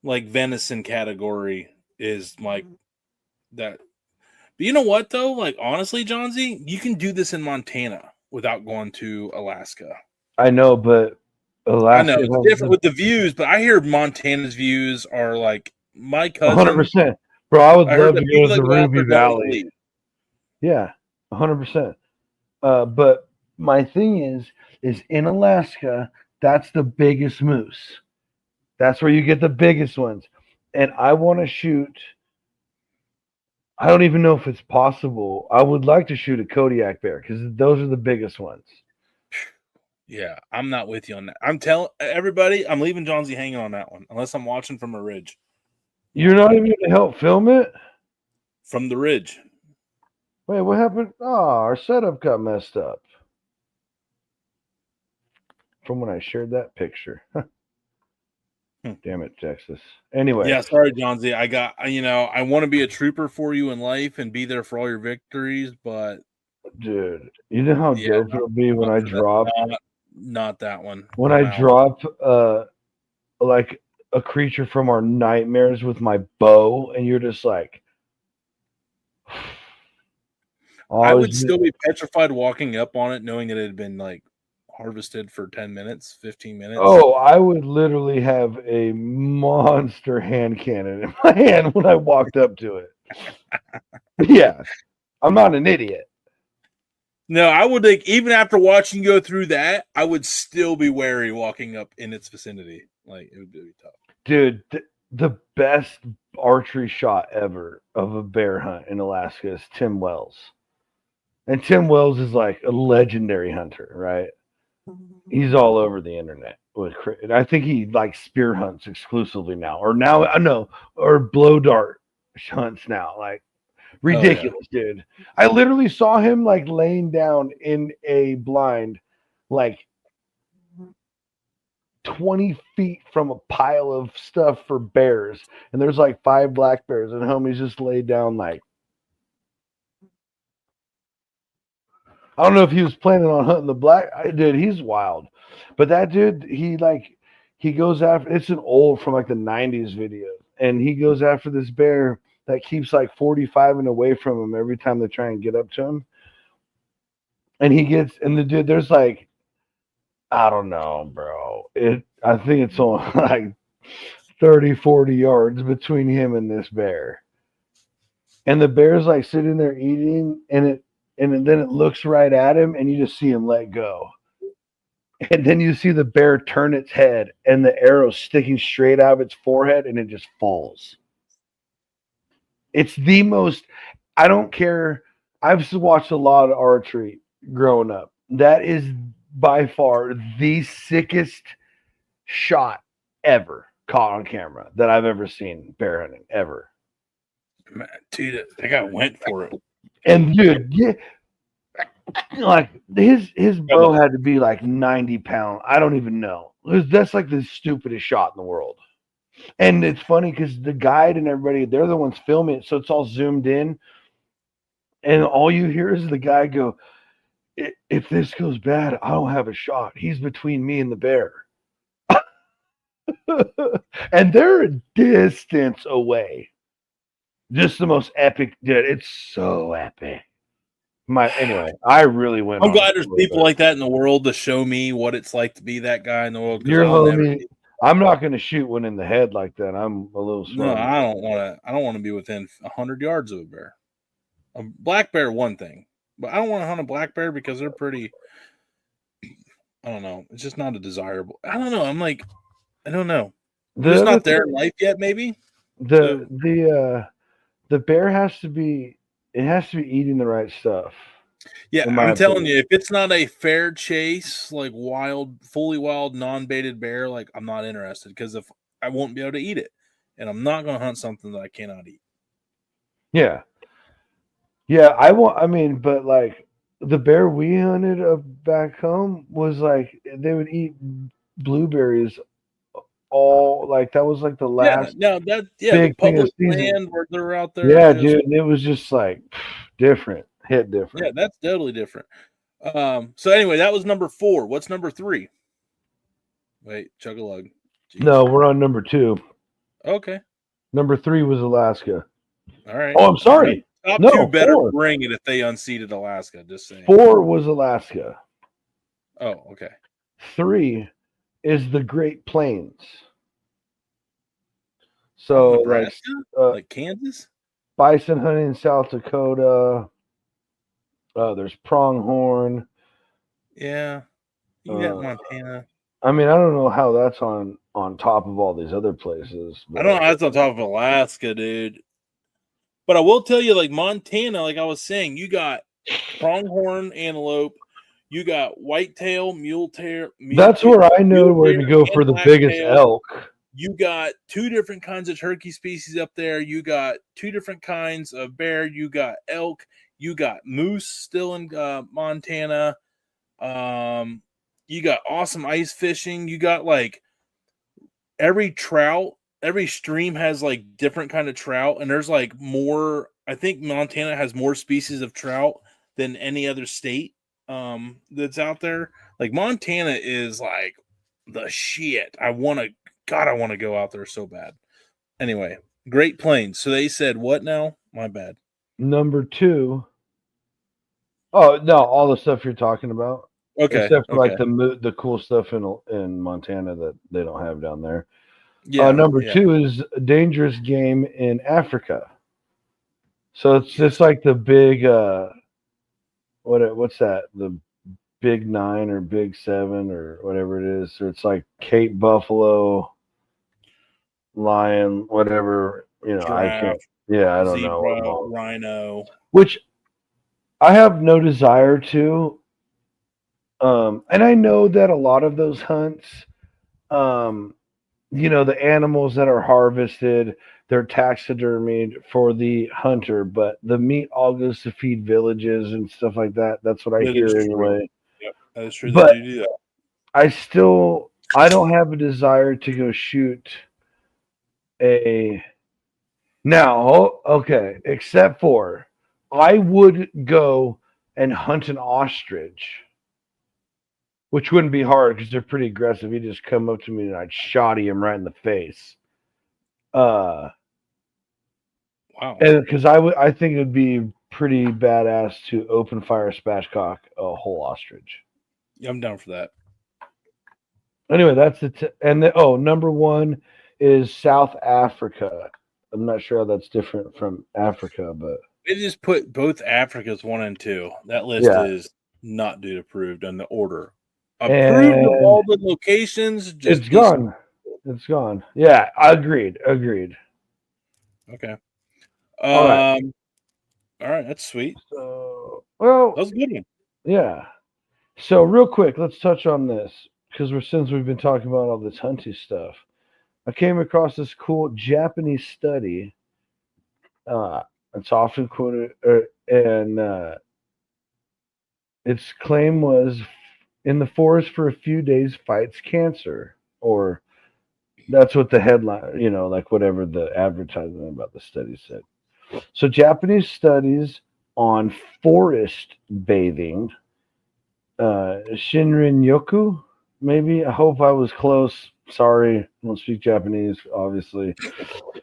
like venison category is like But you know what though? Like honestly, Johnsy, you can do this in Montana without going to Alaska. I know, but I know Alaska it's has different with the views, but I hear Montana's views are like my cousin. 100%. Bro, I would I heard love to that go people to that the go out Ruby there don't Valley. sleep. Yeah, 100%. But my thing is in Alaska, that's the biggest moose. That's where you get the biggest ones. And I want to shoot. I don't even know if it's possible. I would like to shoot a Kodiak bear because those are the biggest ones. Yeah, I'm not with you on that. I'm telling everybody, I'm leaving Johnsy hanging on that one, unless I'm watching from a ridge. You're not even going to help film it? From the ridge. Wait, what happened? Oh, our setup got messed up from when I shared that picture. Damn it, Texas. Anyway. Yeah, sorry, Johnsy. I want to be a trooper for you in life and be there for all your victories, but dude, you know how dope it'll be when I drop not that one. When I drop like a creature from our nightmares with my bow, and you're just like, I would still be petrified walking up on it, knowing that it had been like harvested for 10 minutes, 15 minutes. Oh, I would literally have a monster hand cannon in my hand when I walked up to it. Yeah, I'm not an idiot. No, I would like even after watching you go through that, I would still be wary walking up in its vicinity. Like it would be tough. Dude, the best archery shot ever of a bear hunt in Alaska is Tim Wells. And Tim Wells is like a legendary hunter, right? He's all over the internet with. I think he like spear hunts exclusively now, or blow dart hunts now. Like ridiculous, dude. I literally saw him like laying down in a blind, like 20 feet from a pile of stuff for bears, and there's like 5 black bears, and homie's just laid down like. I don't know if he was planning on hunting the black. Dude, he's wild. But that dude, he goes after. It's an old from like the 90s video, and he goes after this bear that keeps like 45 and away from him every time they try and get up to him. And the dude, there's like, I don't know, bro. I think it's only like 30, 40 yards between him and this bear. And the bear's like sitting there eating, and then it looks right at him, and you just see him let go. And then you see the bear turn its head, and the arrow sticking straight out of its forehead, and it just falls. It's the most, I don't care. I've watched a lot of archery growing up. That is by far the sickest shot ever caught on camera that I've ever seen bear hunting, ever. Man, dude, that guy went for it. And dude, yeah, like his bow had to be like 90 pounds. I don't even know. That's like the stupidest shot in the world. And it's funny because the guide and everybody, they're the ones filming it, so it's all zoomed in. And all you hear is the guy go, "If this goes bad, I don't have a shot. He's between me and the bear." And they're a distance away. Just the most epic, dude. It's so epic. Anyway, I really went. I'm glad there's people like that in the world to show me what it's like to be that guy in the world. I'm not going to shoot one in the head like that. I'm a little smart. No, I don't want to be within 100 yards of a bear. A black bear, one thing, but I don't want to hunt a black bear because they're pretty. I don't know. It's just not a desirable. I don't know. I'm like, I don't know. It's not there in life yet. Maybe the bear has to be. It has to be eating the right stuff. Yeah, I'm telling you, if it's not a fair chase, like fully wild, non-baited bear, like I'm not interested because if I won't be able to eat it, and I'm not going to hunt something that I cannot eat. Yeah, I want. I mean, but like the bear we hunted back home was like they would eat blueberries. All like that was like the last. The public land where they're out there. Yeah, dude, it was just like different. Hit different. Yeah, that's totally different. So anyway, that was number 4. What's number 3? Wait, chug-a-lug. No, we're on number 2. Okay. Number 3 was Alaska. All right. Oh, I'm sorry. Top No, two better 4. bring it if they unseated Alaska. Just saying. 4 was Alaska. Oh, okay. 3 is the Great Plains. Not So Nebraska, like Kansas. bison hunting in South Dakota. There's pronghorn. Yeah, you got Montana. I mean, I don't know how that's on top of all these other places. I don't know. That's on top of Alaska, dude. But I will tell you, like Montana, like I was saying, you got pronghorn antelope, you got whitetail, mule deer. That's where I know where to go for the biggest elk. You got 2 different kinds of turkey species up there. You got 2 different kinds of bear. You got elk. You got moose still in Montana. You got awesome ice fishing. You got like every stream has like different kind of trout, and there's like more. I think Montana has more species of trout than any other state that's out there. Like Montana is like the shit. I want to go out there so bad. Anyway, Great Plains. So they said what now? My bad. Number 2. Oh no, all the stuff you're talking about. Okay. Except for like the cool stuff in Montana that they don't have down there. Yeah. Number 2 is dangerous game in Africa. So it's just like the big what's that? The Big 9 or Big 7 or whatever it is. So it's like Cape Buffalo, lion, whatever. Giraffe, I can't. Yeah, I don't zebra, know. Rhino. Which I have no desire to. And I know that a lot of those hunts, the animals that are harvested, they're taxidermied for the hunter, but the meat all goes to feed villages and stuff like that. That's what I hear anyway. Yep, that is true. But they do that. I don't have a desire to go shoot except for I would go and hunt an ostrich, which wouldn't be hard because they're pretty aggressive. He'd just come up to me and I'd shotty him right in the face. Wow. And because I think it would be pretty badass to open fire spatchcock a whole ostrich. Yeah, I'm down for that. Anyway, that's it. Number 1 is South Africa. I'm not sure how that's different from Africa, but they just put both Africas 1 and 2. That list is not dude approved on the order. Approved of all the locations. It's gone. It's gone. Yeah, agreed. Okay. All right. That's sweet. So, well, that was a good one. Yeah. So real quick, let's touch on this because since we've been talking about all this hunting stuff, I came across this cool Japanese study. It's often quoted, and its claim was, "In the forest for a few days fights cancer," or that's what the headline, like whatever the advertisement about the study said. So Japanese studies on forest bathing, Shinrin-yoku, maybe. I hope I was close. Sorry, I don't speak Japanese, obviously.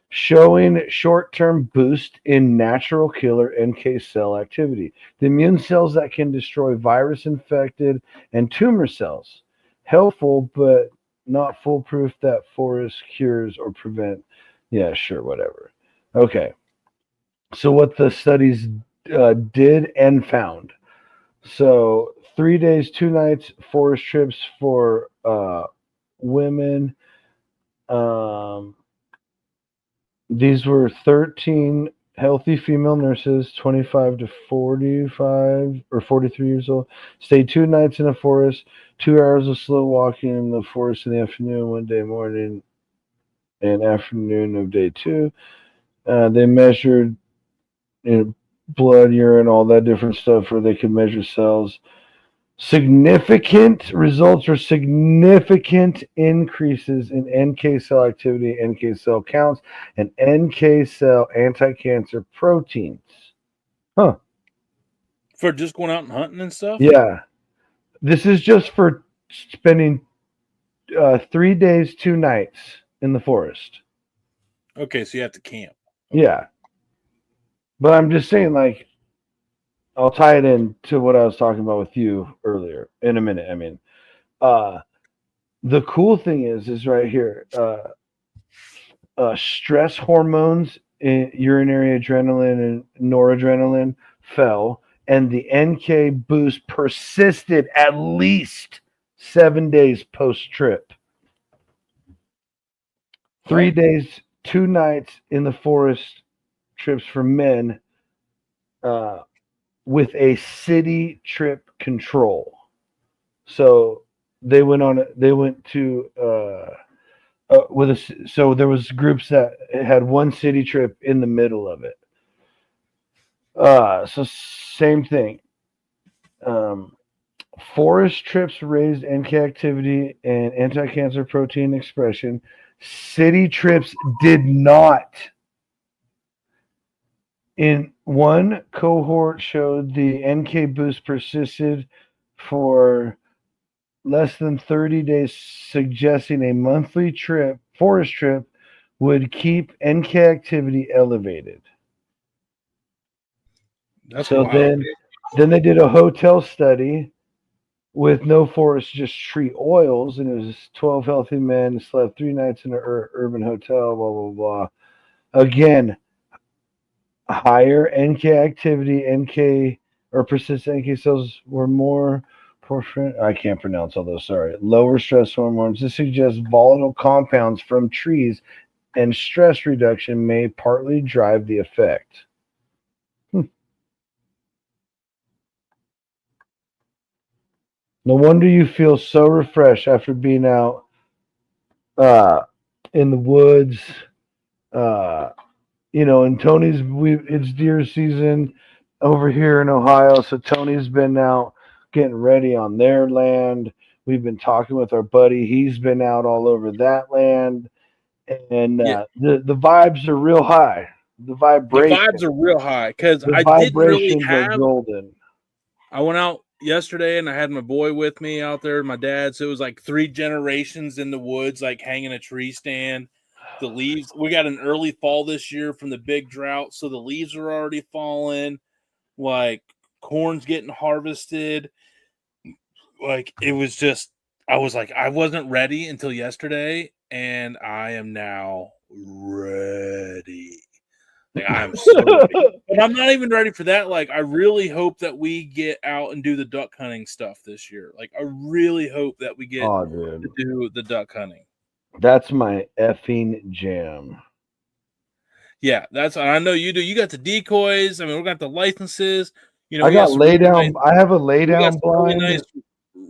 Showing short-term boost in natural killer NK cell activity. The immune cells that can destroy virus-infected and tumor cells. Helpful, but not foolproof that forest cures or prevent. Yeah, sure, whatever. Okay. So what the studies did and found. So 3 days, 2 nights, forest trips for women. These were 13 healthy female nurses, 25 to 45 or 43 years old. Stayed 2 nights in a forest, 2 hours of slow walking in the forest in the afternoon, 1 day morning and afternoon of day 2. They measured blood, urine, all that different stuff where they could measure cells. Significant results or significant increases in NK cell activity, NK cell counts, and NK cell anti-cancer proteins. Huh. For just going out and hunting and stuff? Yeah. This is just for spending 3 days, 2 nights in the forest. Okay, so you have to camp. Okay. Yeah. But I'm just saying, like, I'll tie it in to what I was talking about with you earlier in a minute. I mean, uh, the cool thing is right here. Stress hormones, urinary adrenaline and noradrenaline fell, and the NK boost persisted at least 7 days post trip. 3 days, 2 nights in the forest trips for men uh, with a city trip control. So they went to with a so there was groups that had one city trip in the middle of it. So same thing. Um, Forest trips raised NK activity and anti-cancer protein expression. City trips did not. In one cohort showed the NK boost persisted for less than 30 days, suggesting a monthly forest trip, would keep NK activity elevated. That's So wild. then they did a hotel study with no forest, just tree oils, and it was 12 healthy men slept 3 nights in an urban hotel. Blah blah blah. Again, higher NK activity, NK or persistent NK cells were more porphyrin. I can't pronounce all those. Sorry. Lower stress hormones. This suggests volatile compounds from trees and stress reduction may partly drive the effect. No wonder you feel so refreshed after being out uh, in the woods. Uh, and it's deer season over here in Ohio, so Tony's been out getting ready on their land. We've been talking with our buddy; he's been out all over that land, and Yeah, the vibes are real high. The the vibes vibration, are real high because the I didn't really vibrations are have. golden. I went out yesterday and I had my boy with me out there, my dad. So it was like 3 generations in the woods, like hanging a tree stand. The leaves, we got an early fall this year from the big drought. So the leaves are already falling. Like corn's getting harvested. Like it was just, I was like, I wasn't ready until yesterday. And I am now ready. Like I am so ready. But I'm not even ready for that. Like I really hope that we get out and do the duck hunting stuff this year. Like I really hope that we get Oh, to dude, do the duck hunting. that's my effing jam. Yeah, that's I know you do. You got the decoys. I mean, we got the licenses. I We got got some lay really nice. down. I have a lay We got down some really blind. nice.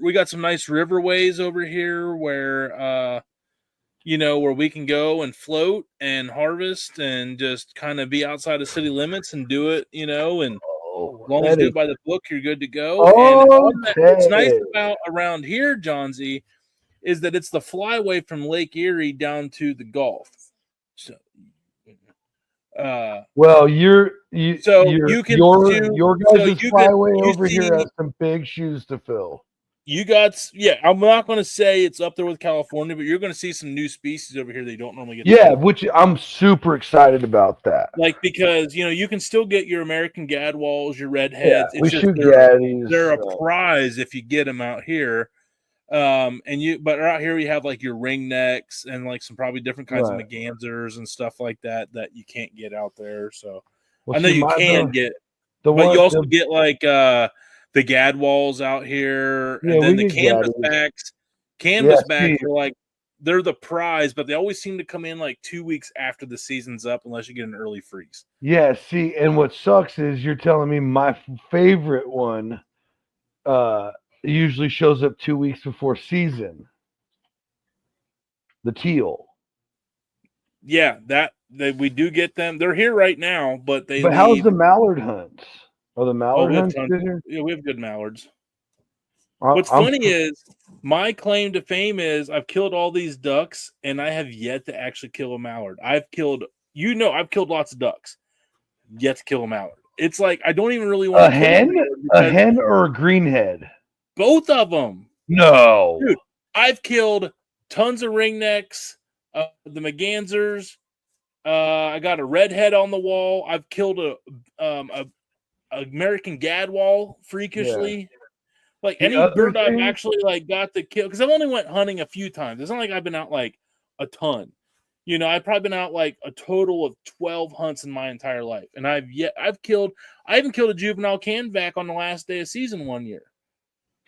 We got some nice riverways over here where where we can go and float and harvest and just kind of be outside of city limits and do it, and Oh, as long as you that do is it by the book, you're good to go. And on that, what's nice okay. about around here, Johnsy, is that it's the flyway from Lake Erie down to the Gulf. So, uh, Well, so you can do. your So guys' flyway you over here see has some big shoes to fill. you got yeah. I'm not going to say it's up there with California, but you're going to see some new species over here that you don't normally get to Yeah, see. which I'm super excited about that. Like because you can still get your American gadwalls, your Yeah, redheads. It's we just shoot gaddies. they're a prize if you get them out here. But out here you have like your ringnecks and like some probably different kinds of Right. mergansers and stuff like that you can't get out there. So Well, I know see, you can get, the but you one also the get like the gadwalls out here, yeah, and we then the get gaddies. Yeah, canvasbacks see, are like they're the prize, but they always seem to come in like 2 weeks after the season's up, unless you get an early freeze. and what sucks is you're telling me my favorite one uh usually shows up 2 weeks before season. The teal. Yeah, we do get them. They're here right now, but they But how's leave. the mallard hunts? Are the Oh, mallard we have hunts tons. good here? Yeah, we have good mallards. What's I'm funny is my claim to fame is I've killed all these ducks and I have yet to actually kill a mallard. I've killed lots of ducks, yet to kill a mallard. It's like I don't even really want a to kill a hen, mallard a because hen or a greenhead? both of them, No. dude. I've killed tons of ringnecks, the mergansers, I got a redhead on the wall. I've killed a American gadwall freakishly. Like The any other bird I've thing, actually like got to kill, because I've only went hunting a few times. It's not like I've been out like a ton. You know, I've probably been out like a total of 12 hunts in my entire life, and I even killed a juvenile canvac on the last day of season one year.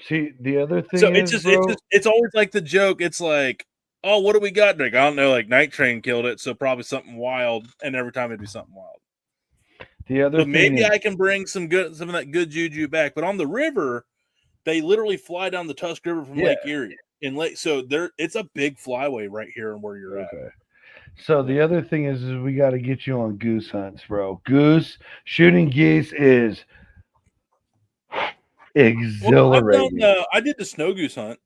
see, the other So thing is, bro. it's always like the joke. It's like, oh, what do we got? Like, I don't know. Like Night Train killed it, so probably something wild. And every time it'd be something wild. The other So thing maybe is, I can bring some of that good juju back. But on the river, they literally fly down the Tusk River from Lake Erie. So it's a big flyway right here where you're at. So the other thing is we got to get you on goose hunts, bro. Goose shooting geese is exhilarating. I did the snow goose hunt.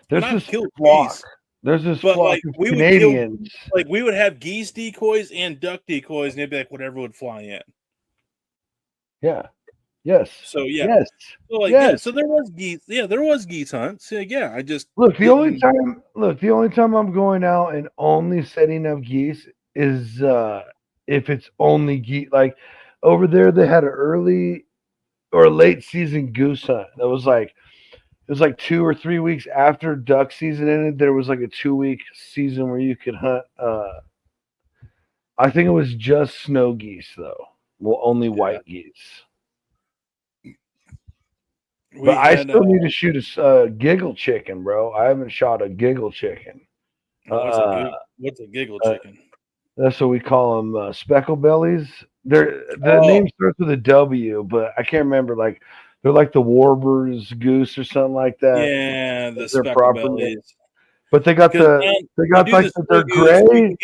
There's I've this killed flock. geese, There's this but flock like of we Canadians. we would have geese decoys and duck decoys, and it'd be like whatever would fly in. Yeah. Yes. So yeah. Yes. So like yes. so there was geese. Yeah, there was geese hunts. So, yeah, I just the only time I'm going out and only setting up geese is if it's only geese. Like over there, they had an early or late season goose hunt. That was like it was like 2 or 3 weeks after duck season ended. There was like a 2-week season where you could hunt. I think it was just snow geese though. Well, only white geese. But I still need to shoot a giggle chicken, bro. I haven't shot a giggle chicken. What's a giggle chicken? That's what we call them, speckle bellies. The name starts with a W, but I can't remember. Like they're like the Warbur's goose or something like that. Yeah, the speckle bellies. But they got they're gray.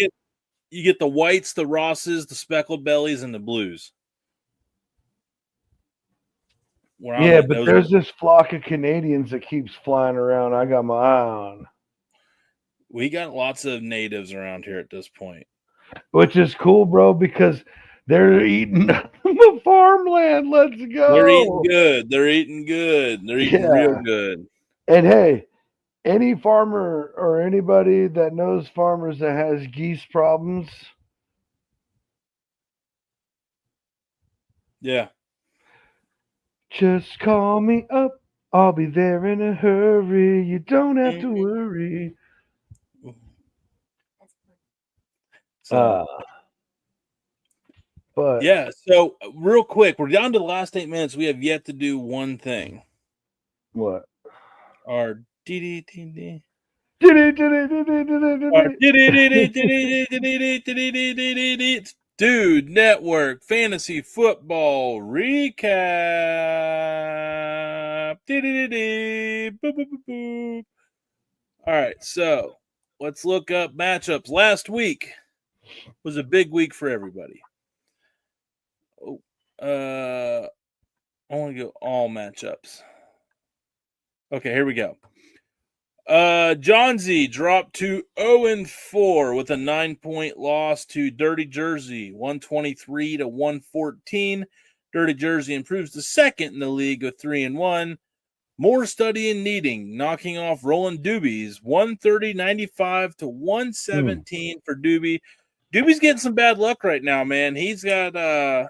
You get the whites, the Rosses, the speckled bellies, and the blues. Yeah, but there's this flock of Canadians that keeps flying around. I got my eye on. We got lots of natives around here at this point, which is cool, bro, because they're eating the farmland. Let's go. They're eating good. They're eating good. They're eating real good. And hey, any farmer or anybody that knows farmers that has geese problems, yeah, just call me up. I'll be there in a hurry. You don't have to worry. So, but yeah. So real quick, we're down to the last 8 minutes. We have yet to do one thing. What? Our DDTD. Dude Network Fantasy Football Recap. All right, so let's look up matchups. Last week was a big week for everybody. I want to go all matchups. Okay, here we go. Johnsy dropped to 0-4 with a 9-point loss to Dirty Jersey, 123 to 114. Dirty Jersey improves to second in the league with 3-1. More studying needing, knocking off Roland Doobies, 130-95 to 117 for Doobie. Doobie's getting some bad luck right now, man. He's got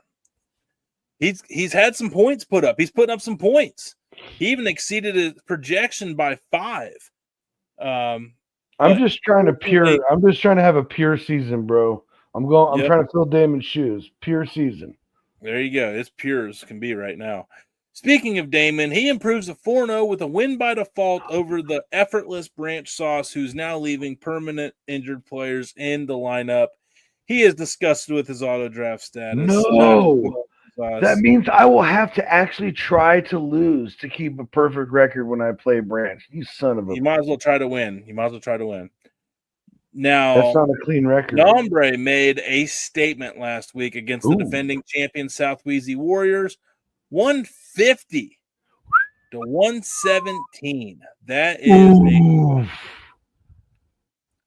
he's had some points put up. He's putting up some points. He even exceeded his projection by 5. I'm just trying to have a pure season, bro. I'm trying to fill Damon's shoes. Pure season. There you go. It's pure as can be right now. Speaking of Damon, he improves to 4-0 with a win by default over the effortless Branch Sauce, who's now leaving permanent injured players in the lineup. He is disgusted with his auto draft status. No. That means I will have to actually try to lose to keep a perfect record when I play Branch. You son of a... You might as well try to win. Now, that's not a clean record. Nombre made a statement last week against the defending champion South Wheezy Warriors. 150 to 117. That is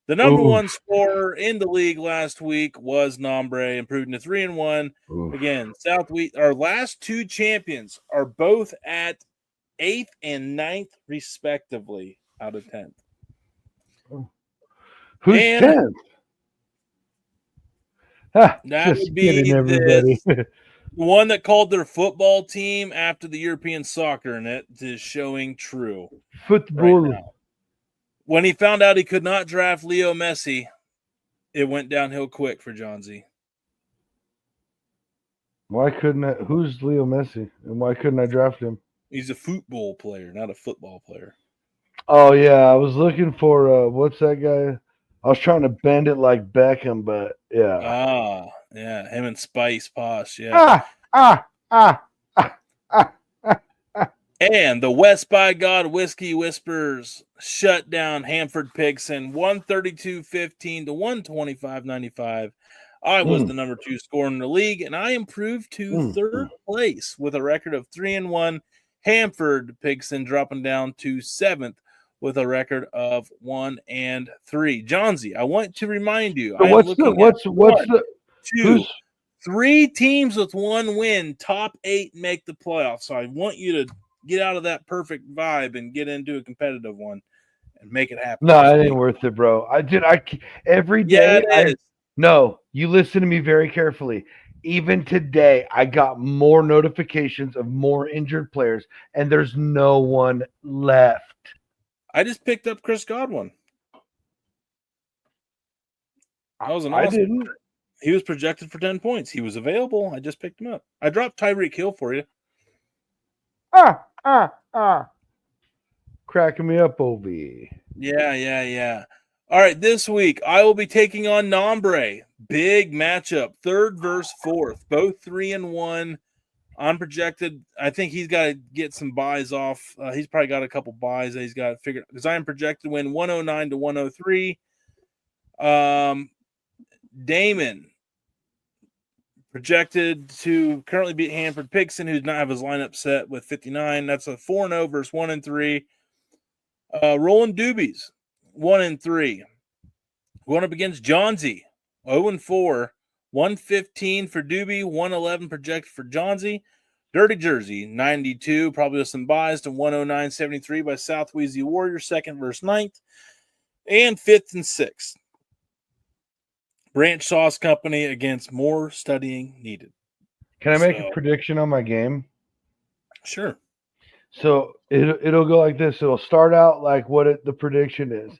the number one scorer in the league last week was Nombre, improving to 3-1. Again, our last 2 champions are both at 8th and 9th, respectively, out of 10th. Who's And 10th? Ah, that just would be kidding, everybody. the one that called their football team after the European soccer, and it is showing true right Football. now. When he found out he could not draft Leo Messi, it went downhill quick for Johnsy. Why couldn't I? Who's Leo Messi? And why couldn't I draft him? He's a football player, not a football player. Oh, yeah. I was looking for, what's that guy? I was trying to bend it like Beckham, but yeah. Yeah, him and Spice Posh, yeah. Ah, ah, ah, ah, ah, ah, ah. And the West by God Whiskey Whispers shut down Hanford Pigson 132-15 to 125-95. I was the number 2 scorer in the league, and I improved to third place with a record of 3-1. Hanford Pigson dropping down to 7th with a record of 1-3. Johnsy, I want to remind you, So what's the 2, 3 teams with 1 win, top 8 make the playoffs. So I want you to get out of that perfect vibe and get into a competitive one and make it happen. No, it ain't worth it, bro. Every day. Yeah, it is. No, you listen to me very carefully. Even today, I got more notifications of more injured players, and there's no one left. I just picked up Chris Godwin. That was an I awesome. didn't. He was projected for 10 points. He was available. I just picked him up. I dropped Tyreek Hill for you. Cracking me up, OB. Yeah. All right, this week I will be taking on Nombre. Big matchup, 3rd versus 4th, both 3-1. I'm projected. I think he's got to get some buys off. He's probably got a couple buys that he's got to figure, because I am projected to win 109 to 103. Damon projected to currently beat Hanford Pigson, who does not have his lineup set, with 59. That's a 4-0 versus 1-3. Roland Doobies, 1-3. Going up against Johnsy, 0-4. 115 for Doobie, 111 projected for Johnsy. Dirty Jersey, 92, probably with some buys, to 109.73 by South Wheezy Warrior, 2nd versus 9th. And 5th and 6th. Branch Sauce Company against More Studying Needed. Can I make a prediction on my game? Sure. So it'll go like this. It'll start out like what the prediction is.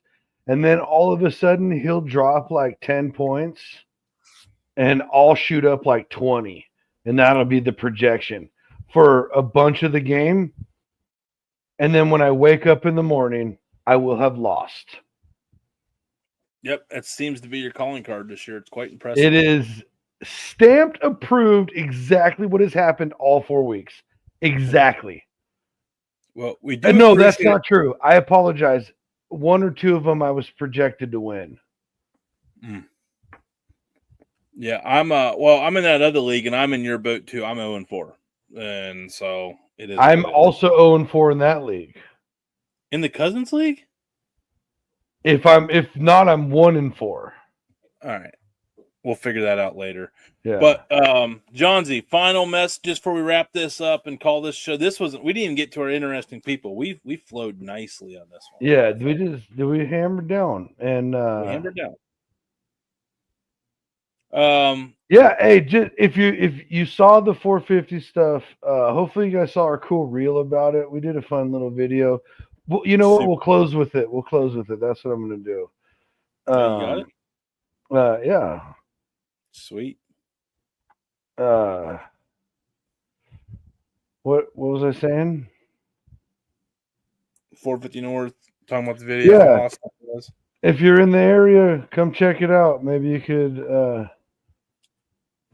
And then all of a sudden he'll drop like 10 points and I'll shoot up like 20. And that'll be the projection for a bunch of the game. And then when I wake up in the morning, I will have lost. Yep, that seems to be your calling card this year. It's quite impressive. It is stamped, approved, exactly what has happened all 4 weeks. Exactly. Well, we do. No, that's not true. I apologize. 1 or 2 of them I was projected to win. Yeah, I'm in that other league, and I'm in your boat too. I'm 0-4, and so it is. I'm also 0-4 in that league. In the Cousins League? If not, I'm 1-4. All right, we'll figure that out later. Yeah. But Johnsy, final messages before we wrap this up and call this show. We didn't even get to our interesting people. We flowed nicely on this one. Yeah, we hammered down and we hammered down. Yeah, hey, just if you saw the 450 stuff, hopefully you guys saw our cool reel about it. We did a fun little video. Well, you know what? We'll close with it. That's what I'm gonna do. You got it? Yeah. Sweet. What was I saying? 450 North, talking about the video. Yeah. How awesome it was. If you're in the area, come check it out. Maybe you could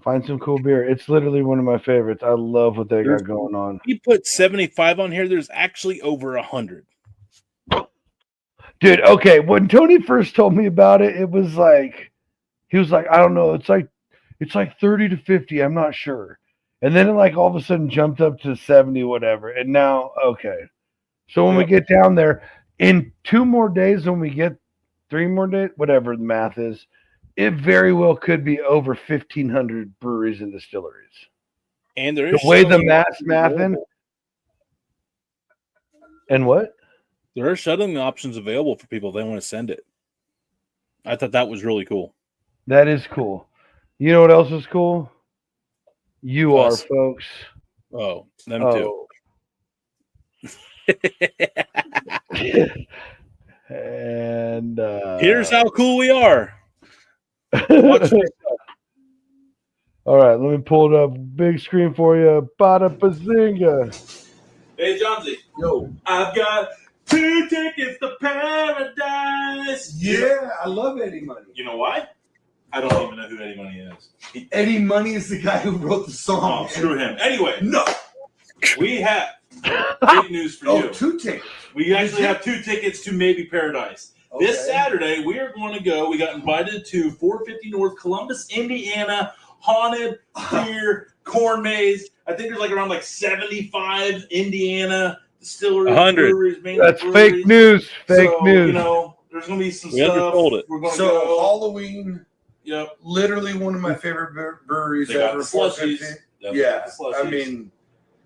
find some cool beer. It's literally one of my favorites. I love what they got going on. He put 75 on here. There's actually over 100. Dude, okay. When Tony first told me about it, it was like, he was like, I don't know. It's like 30 to 50. I'm not sure. And then it like all of a sudden jumped up to 70, whatever. And now, okay. So when we get down there in 2 more days, when we get 3 more days, whatever the math is, it very well could be over 1,500 breweries and distilleries. And there is the way the mathing. And what? There are shuttling options available for people if they want to send it. I thought that was really cool. That is cool. You know what else is cool? You Us. are, folks. Oh, them too. And here's how cool we are. Watch all right, let me pull it up. Big screen for you. Bada bazinga. Hey, Johnsy. Yo. I've got 2 tickets to paradise. Yeah, I love Eddie Money. You know why? I don't even know who Eddie Money is. Eddie Money is the guy who wrote the song. Oh, screw him. Anyway, No. we have big news for you. 2 tickets. We actually have 2 tickets to Maybe Paradise. Okay. This Saturday, we are going to go. We got invited to 450 North Columbus, Indiana, haunted beer corn maze. I think there's around 75 Indiana distilleries, 100. breweries, main That's breweries. fake news. Fake So, news. There's going to be some We stuff. undersold it. We're going to So go. Halloween, Yep. literally one of my favorite breweries They got ever. the slushies. 450. Yep, Yeah, the slushies. I mean,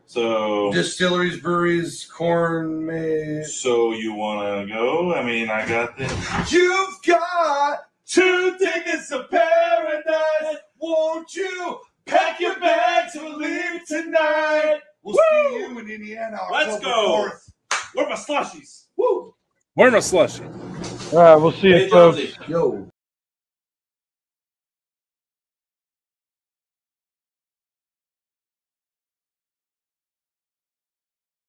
So distilleries, breweries, corn maze. So you want to go? I mean, I got this. You've got 2 tickets to paradise. Won't you pack your bags and leave tonight? We'll see you in Indiana. Let's October go. 4th. Where are my slushies? Woo. Where am I slushing? All right, we'll see you, Hey, folks. Johnsy. Yo.